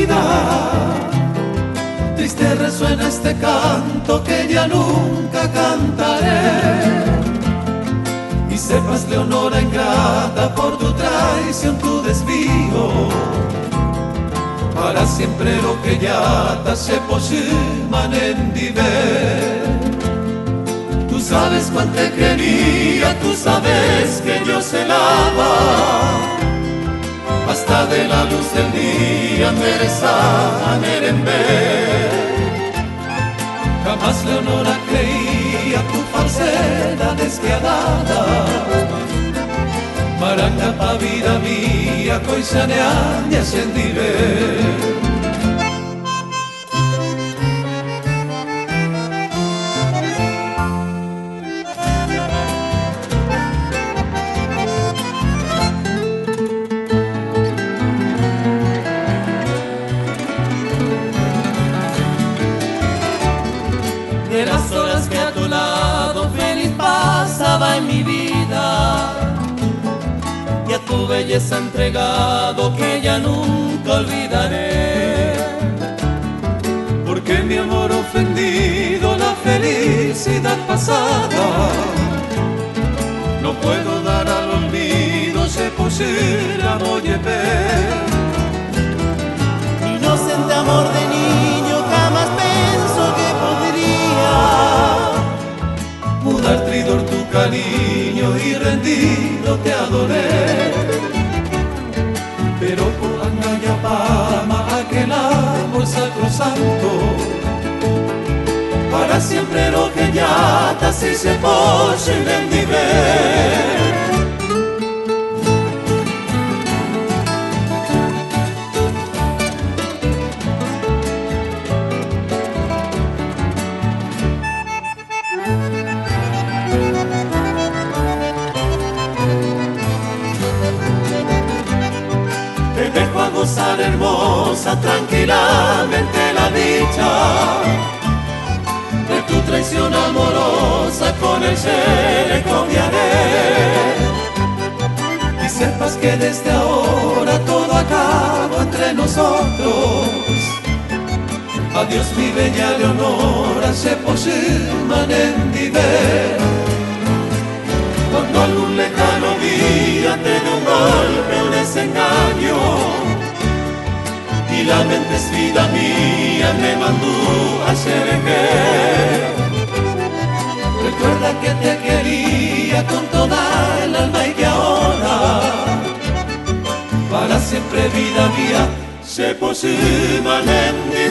vida. Triste resuena este canto que ya nunca cantaré. Y sepas, Leonora ingrata, por tu traición, tu desvío, para siempre lo que ya se posiman en viver. Tú sabes cuánto te quería, tú sabes que yo celaba, hasta de la luz del día merezan en ver. Jamás, Leonora, creía tu falsedad despiadada. Maranga pa vida mía, coisanean y ascendiré. De las horas que a tu lado feliz pasaba en mi vida, y a tu belleza entregado que ya nunca olvidaré. Porque mi amor ofendido la felicidad pasada no puedo dar al olvido, se posible voy a ver. Inocente amor de niño, jamás pensó que podría mudar tridor tu cariño y rendido te adoré. Pero por Angaya Pama aquel amor sacrosanto, para siempre lo que ya si se posible en nivel. Te dejo a gozar, hermosa, tranquilamente la dicha de tu traición amorosa, con el ser confiaré. Y sepas que desde ahora todo acaba entre nosotros. Adiós mi bella Leonora, se posiman en viver. Cuando algún lejano día te dé un golpe, un desengaño, y la mente es vida mía, me mandó a Xereje. Recuerda que te quería con toda el alma y que ahora para siempre vida mía se posiman en mi